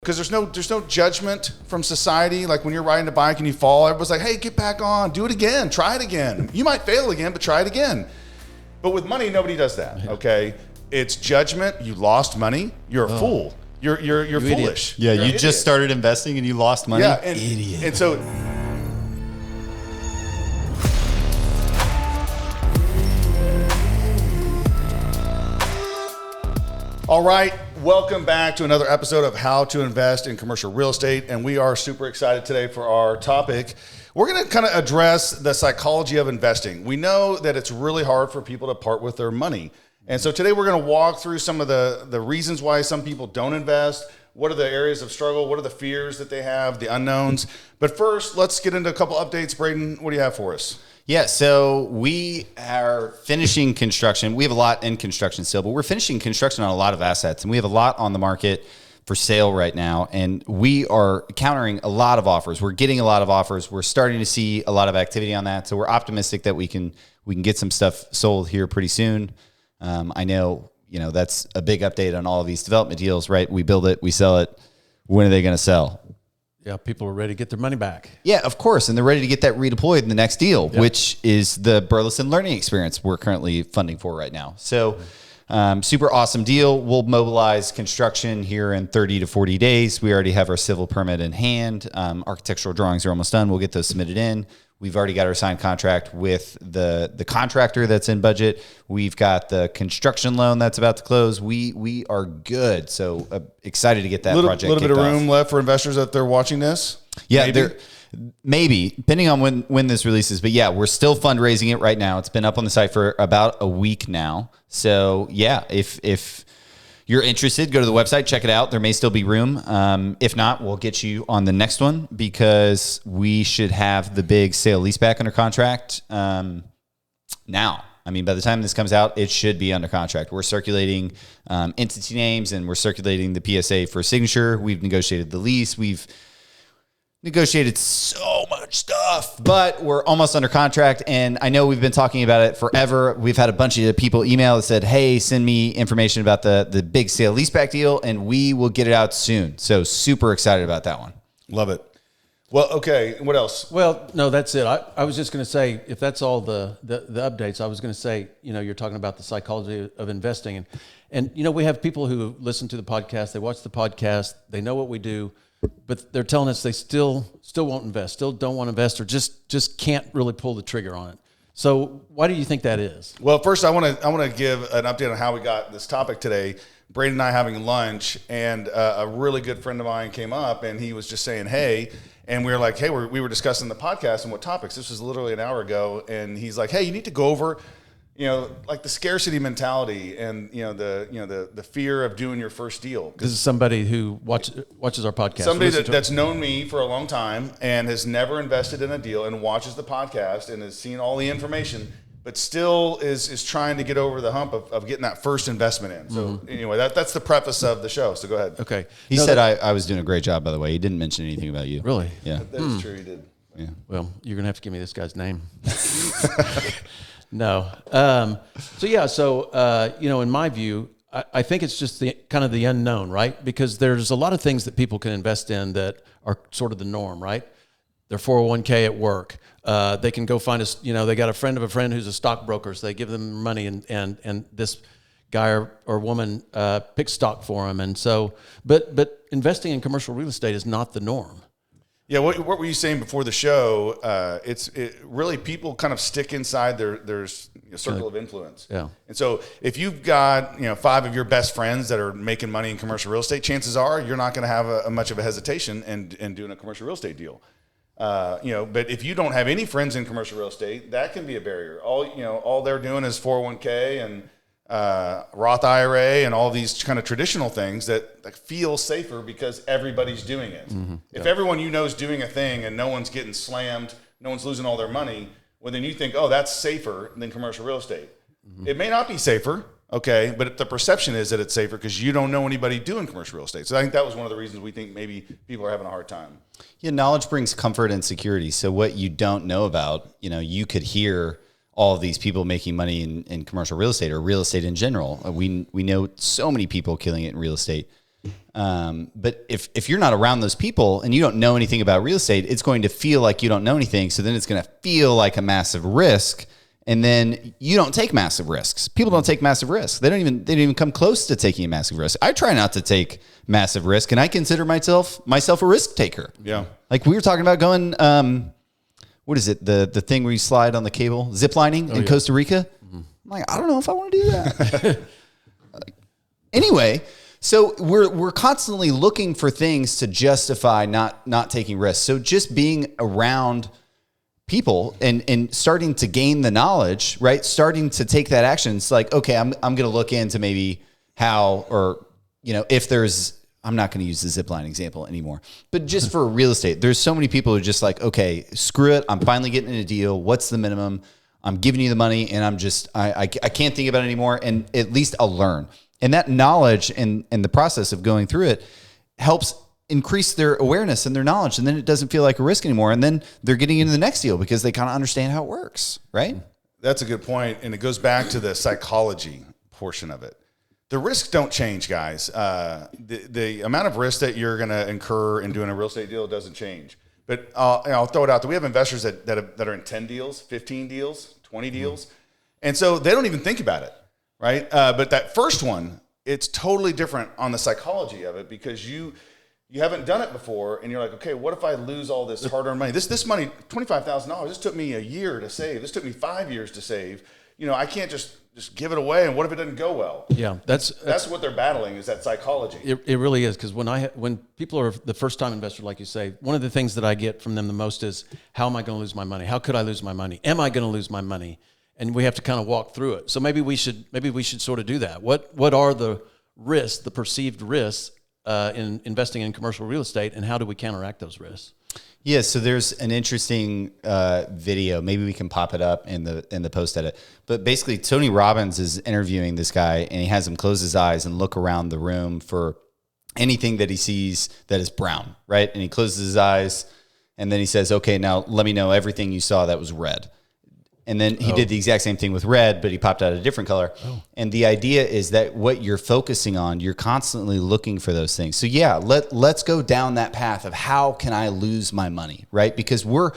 because there's no judgment from society. Like when you're riding a bike and you fall, everyone's like, hey, get back on, do it again, try it again. You might fail again, but try it again. But with money, nobody does that. Okay, it's judgment. You lost money. You're a fool. You're foolish. Yeah, you're you just started investing and you lost money. Yeah, idiot. And so. All right, welcome back to another episode of How to Invest in Commercial Real Estate, and we are super excited today for our topic. We're going to kind of address the psychology of investing. We know that it's really hard for people to part with their money, and so today we're going to walk through some of the reasons why some people don't invest. What are the areas of struggle? What are the fears that they have, the unknowns? But first, let's get into a couple updates. Braden, what do you have for us? Yeah, so we are finishing construction. We have a lot in construction still, but we're finishing construction on a lot of assets, and we have a lot on the market for sale right now, and we are encountering a lot of offers. We're getting a lot of offers. We're starting to see a lot of activity on that, so we're optimistic that we can get some stuff sold here pretty soon. I know, that's a big update on all of these development deals, right? We build it, we sell it. When are they going to sell? Yeah, people are ready to get their money back. Yeah, of course. And they're ready to get that redeployed in the next deal, which is the Burleson Learning Experience we're currently funding for right now. So super awesome deal. We'll mobilize construction here in 30 to 40 days. We already have our civil permit in hand. Architectural drawings are almost done. We'll get those submitted in. We've already got our signed contract with the contractor that's in budget. We've got the construction loan that's about to close. We are good. So excited to get that project A little bit of room off. left for investors if they're watching this? Yeah, maybe, depending on when this releases. But yeah, we're still fundraising it right now. It's been up on the site for about a week now. So yeah, if you're interested, go to the website, check it out. There may still be room. If not, we'll get you on the next one because we should have the big sale leaseback under contract now. I mean, by the time this comes out, it should be under contract. We're circulating entity names and we're circulating the PSA for signature. We've negotiated the lease. We've negotiated so much stuff, but we're almost under contract. And I know we've been talking about it forever. We've had a bunch of people email that said, hey, send me information about the big sale leaseback deal, and we will get it out soon. So super excited about that one. Love it. Well, okay. What else? Well, no, that's it. I was just going to say, if that's all the updates, I was going to say, you're talking about the psychology of investing. And we have people who listen to the podcast, they watch the podcast, they know what we do, but they're telling us they still won't invest, still don't want to invest, or just can't really pull the trigger on it. So why do you think that is? Well, first I want to give an update on how we got this topic today. Braden and I having lunch, and a really good friend of mine came up, and he was just saying, hey, and we were like, hey, we were discussing the podcast and what topics. This was literally an hour ago, and he's like, hey, you need to go over, like the scarcity mentality and the fear of doing your first deal. This is somebody who watches our podcast. Somebody that's known me for a long time and has never invested in a deal and watches the podcast and has seen all the information, but still is trying to get over the hump of getting that first investment in. So anyway, that's the preface of the show. So go ahead. Okay. He said I was doing a great job, by the way. He didn't mention anything about you. Really? Yeah. That is true. He did. Yeah. Well, you're going to have to give me this guy's name. No. In my view, I think it's just the kind of the unknown, right? Because there's a lot of things that people can invest in that are sort of the norm, right? Their 401k at work. They can go find they got a friend of a friend who's a stockbroker, so they give them money and this guy or woman picks stock for them. And so, but investing in commercial real estate is not the norm. Yeah, what were you saying before the show? It really people kind of stick inside their circle of influence. Yeah. And so if you've got 5 of your best friends that are making money in commercial real estate, chances are you're not going to have a much of a hesitation in doing a commercial real estate deal. But if you don't have any friends in commercial real estate, that can be a barrier. All they're doing is 401k and Roth IRA and all these kind of traditional things that feel safer because everybody's doing it. Mm-hmm. If everyone is doing a thing and no one's getting slammed, no one's losing all their money, well, then you think, oh, that's safer than commercial real estate. Mm-hmm. It may not be safer, okay, but the perception is that it's safer because you don't know anybody doing commercial real estate. So I think that was one of the reasons we think maybe people are having a hard time. Yeah, knowledge brings comfort and security. So what you don't know about, you could hear all of these people making money in commercial real estate or real estate in general. We know so many people killing it in real estate. But if you're not around those people and you don't know anything about real estate, it's going to feel like you don't know anything. So then it's going to feel like a massive risk. And then you don't take massive risks. People don't take massive risks. They don't even come close to taking a massive risk. I try not to take massive risk, and I consider myself a risk taker. Yeah. Like we were talking about going, what is it? The thing where you slide on the cable, zip lining in Costa Rica. I'm like, I don't know if I want to do that. Anyway, so we're constantly looking for things to justify not taking risks. So just being around people and starting to gain the knowledge, right? Starting to take that action. It's like, okay, I'm going to look into maybe how, or, if I'm not going to use the zipline example anymore, but just for real estate, there's so many people who are just like, okay, screw it. I'm finally getting in a deal. What's the minimum? I'm giving you the money and I can't think about it anymore. And at least I'll learn. And that knowledge and the process of going through it helps increase their awareness and their knowledge. And then it doesn't feel like a risk anymore. And then they're getting into the next deal because they kind of understand how it works, right? That's a good point. And it goes back to the psychology portion of it. The risks don't change, guys. The amount of risk that you're going to incur in doing a real estate deal doesn't change. But I'll throw it out there. We have investors that are in 10 deals, 15 deals, 20 deals. And so they don't even think about it, right? But that first one, it's totally different on the psychology of it because you haven't done it before, and you're like, okay, what if I lose all this hard-earned money? This money, $25,000, this took me a year to save. This took me 5 years to save. I can't just give it away, and what if it doesn't go well? Yeah, that's what they're battling is that psychology. It really is, because when people are the first-time investor, like you say, one of the things that I get from them the most is, how am I going to lose my money? How could I lose my money? Am I going to lose my money? And we have to kind of walk through it. So maybe we should sort of do that. What are the risks, the perceived risks, in investing in commercial real estate, and how do we counteract those risks? Yeah, so there's an interesting video. Maybe we can pop it up in the post edit. But basically, Tony Robbins is interviewing this guy, and he has him close his eyes and look around the room for anything that he sees that is brown, right? And he closes his eyes, and then he says, "Okay, now let me know everything you saw that was red." And then he did the exact same thing with red, but he popped out a different color. Oh. And the idea is that what you're focusing on, you're constantly looking for those things. So yeah, let's go down that path of how can I lose my money, right? Because we're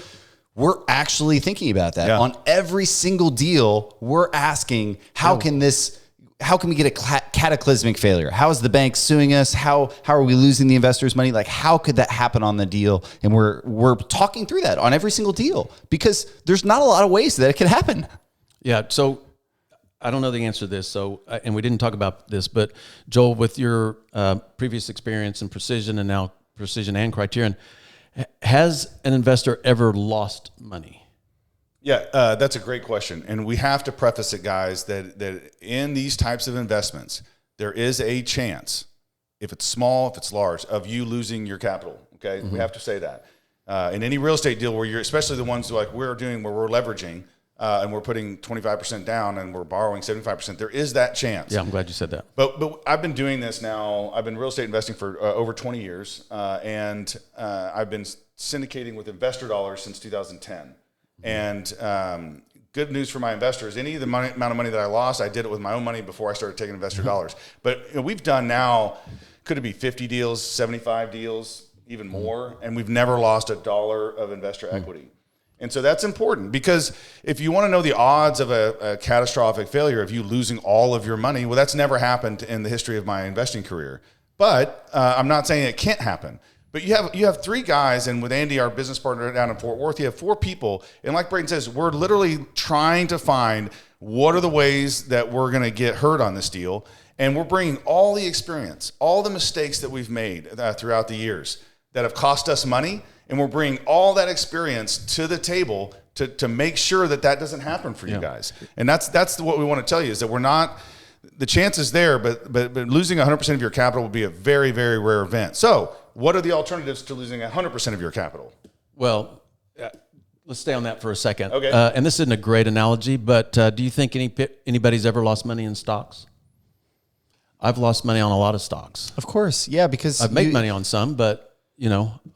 actually thinking about that. Yeah. On every single deal, we're asking, how can we get a cataclysmic failure? How is the bank suing us? How are we losing the investors' money? Like, how could that happen on the deal? And we're talking through that on every single deal because there's not a lot of ways that it could happen. Yeah. So I don't know the answer to this. So, and we didn't talk about this, but Joel, with your previous experience in precision and now precision and criterion, has an investor ever lost money? Yeah, that's a great question. And we have to preface it, guys, that in these types of investments, there is a chance, if it's small, if it's large, of you losing your capital, okay? Mm-hmm. We have to say that. In any real estate deal where especially the ones like we're doing where we're leveraging and we're putting 25% down and we're borrowing 75%, there is that chance. Yeah, I'm glad you said that. But I've been doing this now. I've been real estate investing for over 20 years, and I've been syndicating with investor dollars since 2010. And good news for my investors, any of the amount of money that I lost, I did it with my own money before I started taking investor dollars. But we've done now, could it be 50 deals, 75 deals, even more, and we've never lost $1 of investor equity. And so that's important because if you want to know the odds of a catastrophic failure of you losing all of your money, well, that's never happened in the history of my investing career. But I'm not saying it can't happen. But you have three guys, and with Andy, our business partner down in Fort Worth, you have four people. And like Brayden says, we're literally trying to find what are the ways that we're going to get hurt on this deal. And we're bringing all the experience, all the mistakes that we've made throughout the years that have cost us money. And we're bringing all that experience to the table to make sure that doesn't happen for you guys. And that's what we want to tell you is that we're not – the chance is there, but losing 100% of your capital would be a very, very rare event. So – what are the alternatives to losing 100% of your capital? Well, let's stay on that for a second. Okay. And this isn't a great analogy, but do you think anybody's ever lost money in stocks? I've lost money on a lot of stocks. Of course, yeah, because I've made money on some, but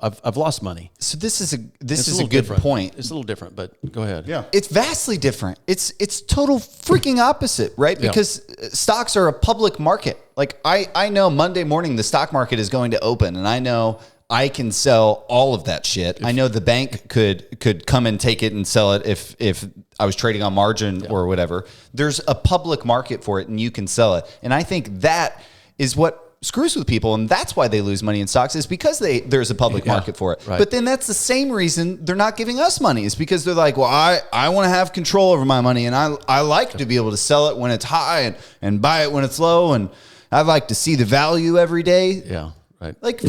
I've lost money. So this is a Little good different. point. It's a little different, but go ahead. Yeah. It's vastly different. It's total freaking opposite, right? Yeah. Because stocks are a public market. Like I know Monday morning the stock market is going to open, and I know I can sell all of that shit. I know the bank could come and take it and sell it if I was trading on margin or whatever. There's a public market for it, and you can sell it. And I think that is what screws with people, and that's why they lose money in stocks, is because there's a public market for it. Right. But then that's the same reason they're not giving us money, is because they're like, well, I want to have control over my money, and I like to be able to sell it when it's high and buy it when it's low, and I like to see the value every day. Yeah, right. Like,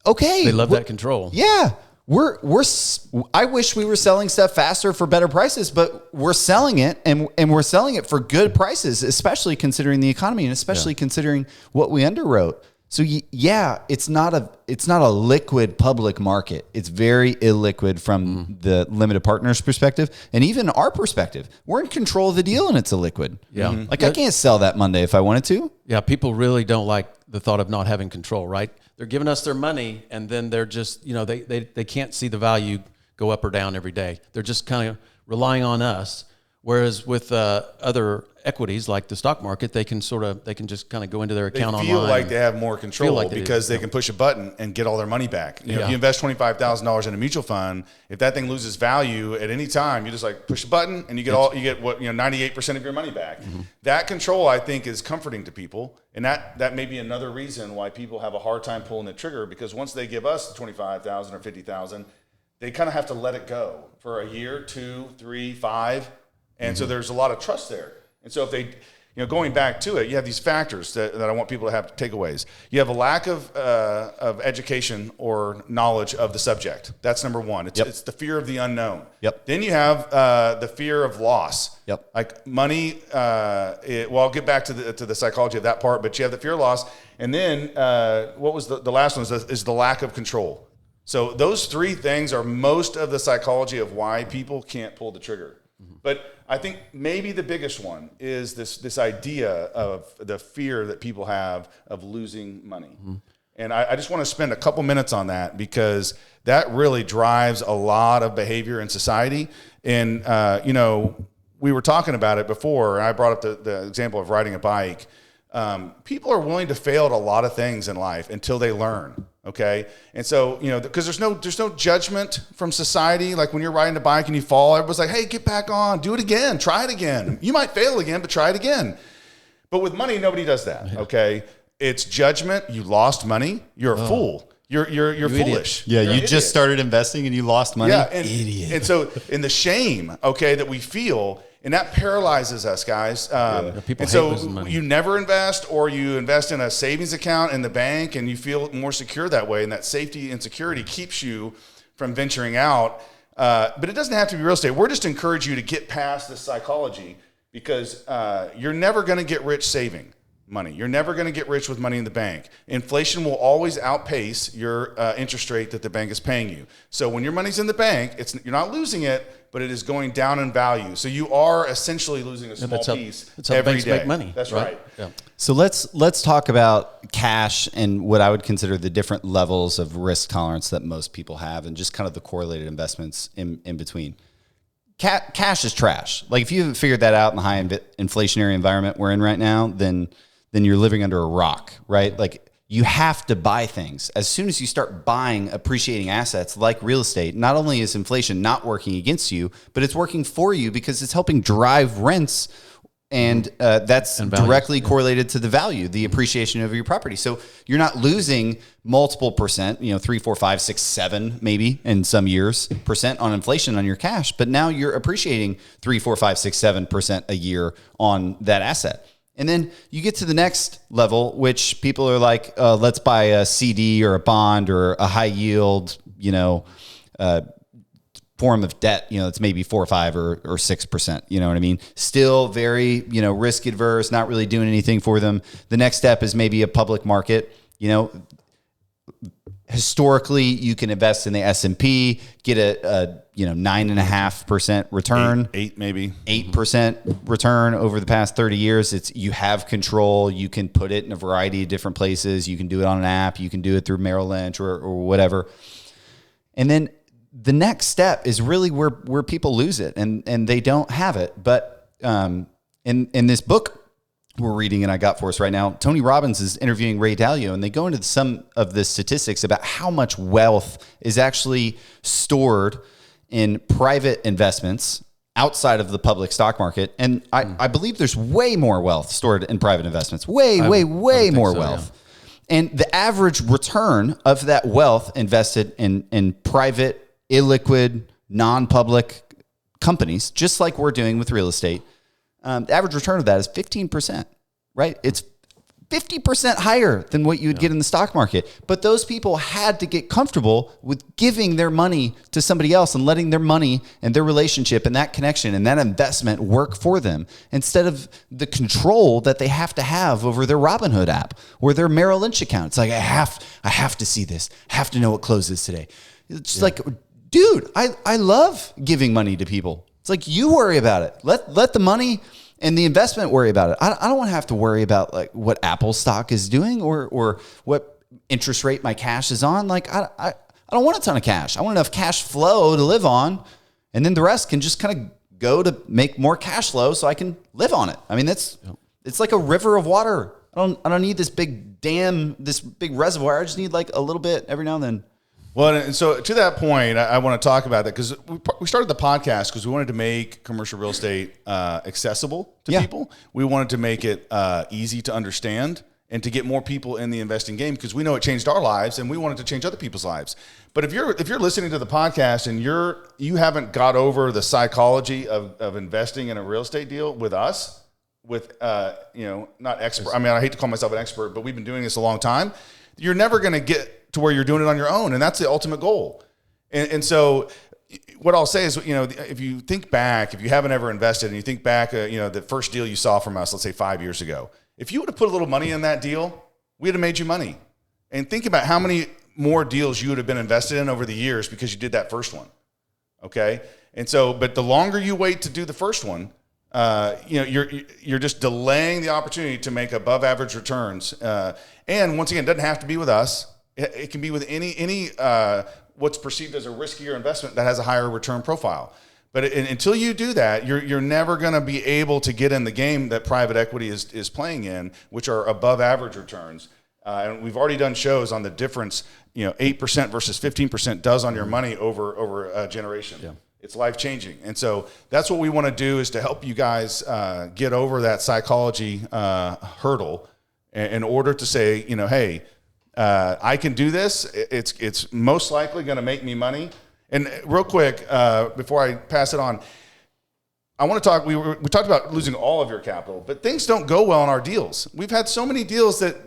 okay. They love that control. Yeah. I wish we were selling stuff faster for better prices, but we're selling it and we're selling it for good prices, especially considering the economy and especially considering what we underwrote. So yeah, it's not a liquid public market. It's very illiquid from the limited partners perspective, and even our perspective. We're in control of the deal, and it's illiquid. Yeah. Like I can't sell that Monday if I wanted to. Yeah, people really don't like the thought of not having control, right? They're giving us their money, and then they're just, they can't see the value go up or down every day. They're just kind of relying on us. Whereas with other equities like the stock market, they can just kind of go into their account online. They feel like they have more control like because they can push a button and get all their money back. If you invest $25,000 in a mutual fund, if that thing loses value at any time, you just like push a button and you get 98% of your money back. Mm-hmm. That control, I think, is comforting to people, and that may be another reason why people have a hard time pulling the trigger, because once they give us $25,000 or $50,000, they kind of have to let it go for a year, 2, 3, 5. And so there's a lot of trust there. And so if they, going back to it, you have these factors that I want people to have takeaways. You have a lack of education or knowledge of the subject. That's number one. It's the fear of the unknown. Yep. Then you have the fear of loss. Yep. Like money. I'll get back to the psychology of that part, but you have the fear of loss. And then what was the last one is the lack of control. So those three things are most of the psychology of why people can't pull the trigger. But I think maybe the biggest one is this idea of the fear that people have of losing money. Mm-hmm. And I just want to spend a couple minutes on that, because that really drives a lot of behavior in society. And, we were talking about it before, and I brought up the example of riding a bike. People are willing to fail at a lot of things in life until they learn. Okay. And so, because there's no judgment from society. Like when you're riding a bike and you fall, everybody's like, hey, get back on, do it again, try it again. You might fail again, but try it again. But with money, nobody does that. Okay. It's judgment. You lost money. You're a fool. You're foolish. Yeah. You're You just started investing and you lost money. Yeah. Idiot. And so in the shame, that we feel, and that paralyzes us, guys. People hate losing money. You never invest, or you invest in a savings account in the bank, and you feel more secure that way. And that safety and security keeps you from venturing out. But it doesn't have to be real estate. We're just encourage you to get past this psychology, because you're never going to get rich saving money. You're never going to get rich with money in the bank. Inflation will always outpace your interest rate that the bank is paying you. So when your money's in the bank, you're not losing it, but it is going down in value. So you are essentially losing a small piece that's how every banks day. make money. That's right. Yeah. So let's talk about cash and what I would consider the different levels of risk tolerance that most people have, and just kind of the correlated investments in between. Cash is trash. Like if you haven't figured that out in the high inflationary environment we're in right now, then you're living under a rock, right? Like you have to buy things. As soon as you start buying appreciating assets like real estate, not only is inflation not working against you, but it's working for you because it's helping drive rents. And that's directly correlated to the value, the appreciation of your property. So you're not losing multiple percent, 3, 4, 5, 6, 7, maybe in some years percent on inflation on your cash, but now you're appreciating 3, 4, 5, 6, 7% a year on that asset. And then you get to the next level, which people are like, let's buy a CD or a bond or a high yield, form of debt, it's maybe 4 or 5 or 6%, you know what I mean? Still very, risk adverse, not really doing anything for them. The next step is maybe a public market. historically, you can invest in the S&P, get a 9.5% return, eight maybe 8% return over the past 30 years. You have control. You can put it in a variety of different places. You can do it on an app. You can do it through Merrill Lynch or whatever. And then the next step is really where people lose it and they don't have it. But in this book we're reading and I got for us right now, Tony Robbins is interviewing Ray Dalio, and they go into some of the statistics about how much wealth is actually stored in private investments outside of the public stock market. And I believe there's way more wealth stored in private investments, way more wealth. Yeah. And the average return of that wealth invested in private, illiquid, non-public companies, just like we're doing with real estate, the average return of that is 15%, right? It's 50% higher than what you would get in the stock market. But those people had to get comfortable with giving their money to somebody else and letting their money and their relationship and that connection and that investment work for them instead of the control that they have to have over their Robinhood app or their Merrill Lynch account. It's like, I have to see this, have to know what closes today. It's just like, dude, I love giving money to people. It's like, you worry about it. Let the money and the investment worry about it. I don't want to have to worry about like what Apple stock is doing or what interest rate my cash is on. Like I don't want a ton of cash. I want enough cash flow to live on, and then the rest can just kind of go to make more cash flow so I can live on it. I mean, it's like a river of water. I don't need this big dam, this big reservoir. I just need like a little bit every now and then. Well, and so to that point, I want to talk about that because we started the podcast because we wanted to make commercial real estate accessible to people. We wanted to make it easy to understand and to get more people in the investing game because we know it changed our lives and we wanted to change other people's lives. But if you're listening to the podcast and you haven't got over the psychology of investing in a real estate deal with us, with not expert. I mean, I hate to call myself an expert, but we've been doing this a long time. You're never going to get to where you're doing it on your own. And that's the ultimate goal. And so what I'll say is, if you think back, if you haven't ever invested and you think back, the first deal you saw from us, let's say 5 years ago, if you would have put a little money in that deal, we'd have made you money. And think about how many more deals you would have been invested in over the years because you did that first one. Okay. And so, but the longer you wait to do the first one, you're just delaying the opportunity to make above average returns. And once again, it doesn't have to be with us. It can be with any what's perceived as a riskier investment that has a higher return profile. But until you do that, you're never going to be able to get in the game that private equity is playing in, which are above average returns. And we've already done shows on the difference, 8% versus 15% does on your money over a generation. Yeah. It's life changing. And so that's what we want to do is to help you guys get over that psychology hurdle in order to say, hey, I can do this. It's most likely going to make me money. And real quick, before I pass it on, I want to talk. We talked about losing all of your capital, but things don't go well in our deals. We've had so many deals that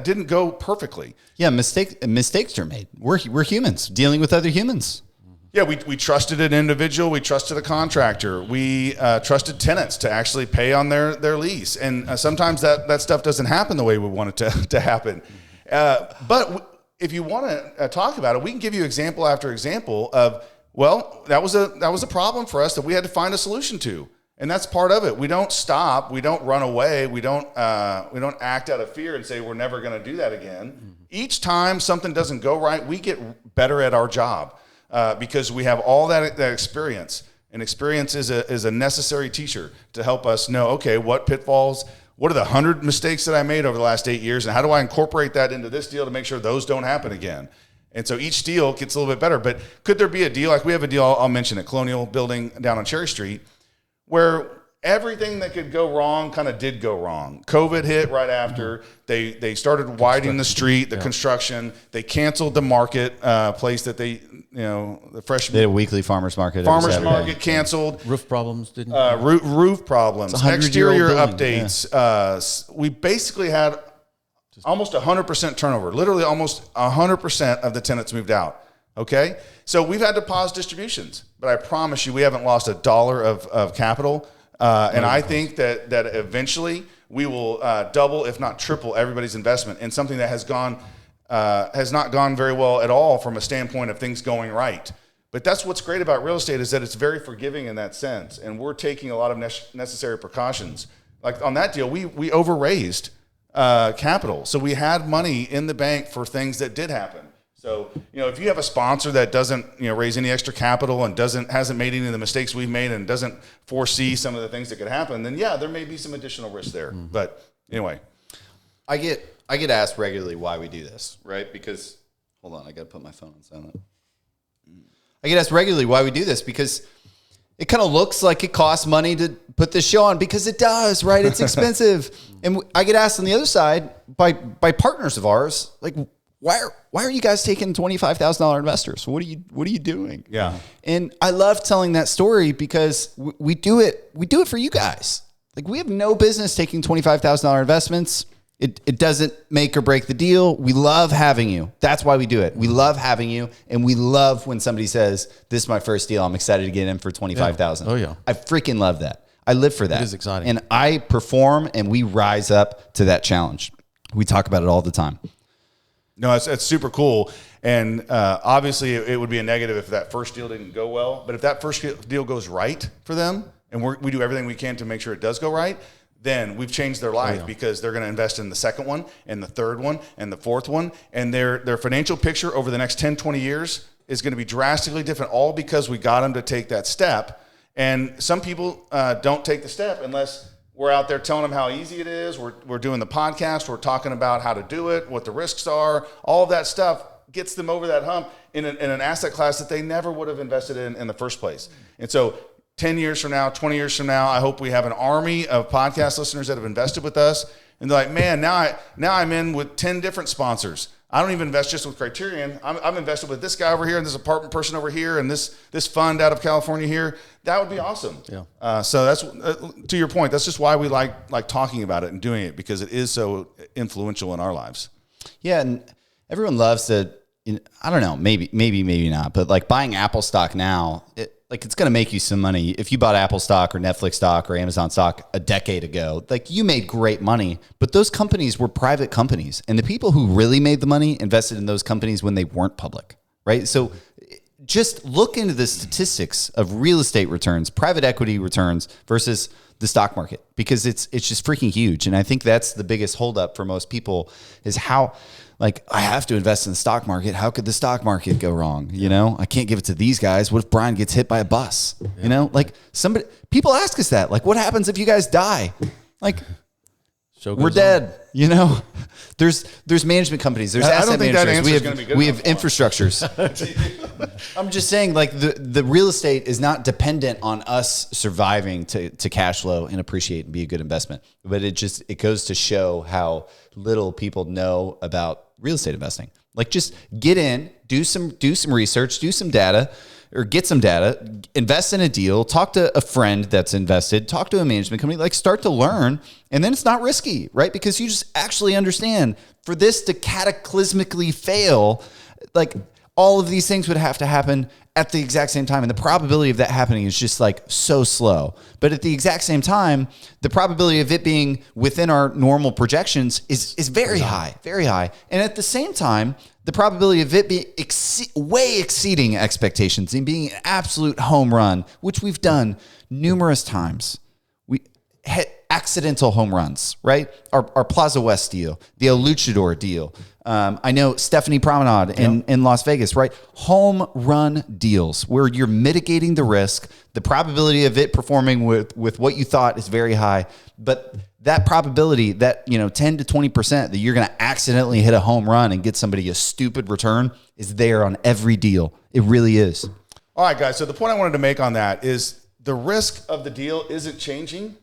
didn't go perfectly. Yeah, mistakes are made. We're humans dealing with other humans. Yeah, we trusted an individual. We trusted a contractor. We trusted tenants to actually pay on their lease. And sometimes that stuff doesn't happen the way we want it to happen. But if you want to talk about it, we can give you example after example of, well, that was a problem for us that we had to find a solution to. And that's part of it. We don't stop. We don't run away. We don't act out of fear and say we're never going to do that again. Mm-hmm. Each time something doesn't go right, we get better at our job. Because we have all that experience, and experience is a necessary teacher to help us know, okay, what pitfalls, what are the 100 mistakes that I made over the last 8 years, and how do I incorporate that into this deal to make sure those don't happen again? And so each deal gets a little bit better. But could there be a deal, like we have a deal, I'll mention it, Colonial Building down on Cherry Street, where everything that could go wrong kind of did go wrong. COVID hit right after. They started widening the street, the construction. They canceled the market place that the fresh. They had a weekly farmers market. Farmers market canceled. Roof problems didn't. Roof problems. Exterior updates. Yeah. We basically had almost 100% turnover. Literally almost 100% of the tenants moved out. Okay, so we've had to pause distributions, but I promise you, we haven't lost $1 of capital. And I think that eventually we will double, if not triple, everybody's investment in something that has gone has not gone very well at all from a standpoint of things going right. But that's what's great about real estate is that it's very forgiving in that sense. And we're taking a lot of necessary precautions. Like on that deal, we over-raised capital. So we had money in the bank for things that did happen. So, if you have a sponsor that doesn't, raise any extra capital and hasn't made any of the mistakes we've made and doesn't foresee some of the things that could happen, then yeah, there may be some additional risk there. But anyway. I get asked regularly why we do this, right? Because, hold on, I got to put my phone on silent. I get asked regularly why we do this because it kind of looks like it costs money to put this show on because it does, right? It's expensive. And I get asked on the other side by partners of ours, like, why are you guys taking $25,000 investors? What are you doing? Yeah. And I love telling that story because we do it for you guys. Like we have no business taking $25,000 investments. It doesn't make or break the deal. We love having you. That's why we do it. We love having you, and we love when somebody says, "This is my first deal. I'm excited to get in for $25,000." Oh yeah, I freaking love that. I live for that. It is exciting, and I perform, and we rise up to that challenge. We talk about it all the time. No, it's super cool. And obviously, it would be a negative if that first deal didn't go well. But if that first deal goes right for them, and we do everything we can to make sure it does go right, then we've changed their life because they're going to invest in the second one and the third one and the fourth one. And their financial picture over the next 10, 20 years is going to be drastically different, all because we got them to take that step. And some people don't take the step unless we're out there telling them how easy it is. We're doing the podcast. We're talking about how to do it, what the risks are. All of that stuff gets them over that hump in an asset class that they never would have invested in the first place. And so 10 years from now, 20 years from now, I hope we have an army of podcast listeners that have invested with us. And they're like, man, now I'm in with 10 different sponsors. I don't even invest just with Criterion. I'm invested with this guy over here and this apartment person over here and this fund out of California here. That would be awesome. Yeah. So that's to your point. That's just why we like talking about it and doing it, because it is so influential in our lives. Yeah, and everyone loves to. I don't know, maybe not, but like buying Apple stock now, it's going to make you some money. If you bought Apple stock or Netflix stock or Amazon stock a decade ago, like you made great money, but those companies were private companies, and the people who really made the money invested in those companies when they weren't public, right? So just look into the statistics of real estate returns, private equity returns versus the stock market, because it's just freaking huge. And I think that's the biggest holdup for most people is how, like, I have to invest in the stock market. How could the stock market go wrong? I can't give it to these guys. What if Brian gets hit by a bus? Like people ask us that, like, what happens if you guys die? Like, we're dead. There's management companies. There's asset managers. We have infrastructures. I'm just saying, like, the real estate is not dependent on us surviving to cash flow and appreciate and be a good investment. But it goes to show how little people know about real estate investing. Like, just get in, do some research, do some data, or get some data, invest in a deal, talk to a friend that's invested, talk to a management company, like start to learn. And then it's not risky, right? Because you just actually understand for this to cataclysmically fail, like all of these things would have to happen at the exact same time. And the probability of that happening is just like so slow. But at the exact same time, the probability of it being within our normal projections is very high, very high. And at the same time, the probability of it being way exceeding expectations and being an absolute home run, which we've done numerous times. We hit accidental home runs, right? Our Plaza West deal, the El Luchador deal. I know Stephanie Promenade in Las Vegas, right? Home run deals where you're mitigating the risk. The probability of it performing with what you thought is very high, but that probability, that 10 to 20% that you're going to accidentally hit a home run and get somebody a stupid return is there on every deal. It really is. All right, guys. So the point I wanted to make on that is the risk of the deal isn't changing.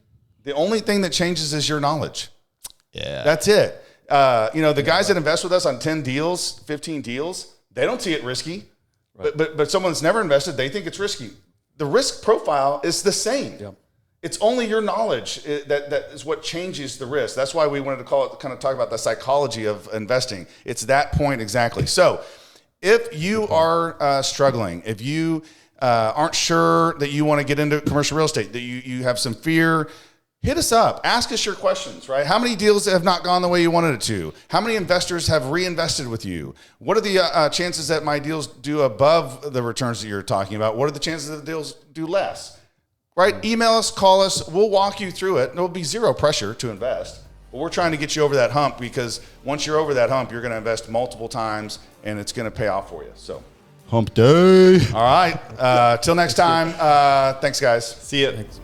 The only thing that changes is your knowledge. Yeah. That's it. The guys that invest with us on 10 deals, 15 deals, they don't see it risky. Right. But someone that's never invested, they think it's risky. The risk profile is the same. Yep. It's only your knowledge that is what changes the risk. That's why we wanted to talk about the psychology of investing. It's that point exactly. So if you are struggling, if you aren't sure that you want to get into commercial real estate, that you have some fear, hit us up. Ask us your questions, right? How many deals have not gone the way you wanted it to? How many investors have reinvested with you? What are the chances that my deals do above the returns that you're talking about? What are the chances that the deals do less? Right? Email us, call us. We'll walk you through it. There'll be zero pressure to invest. But we're trying to get you over that hump, because once you're over that hump, you're going to invest multiple times and it's going to pay off for you. So, Hump day. all right. Till next time. Thanks, guys. See ya. Thanks.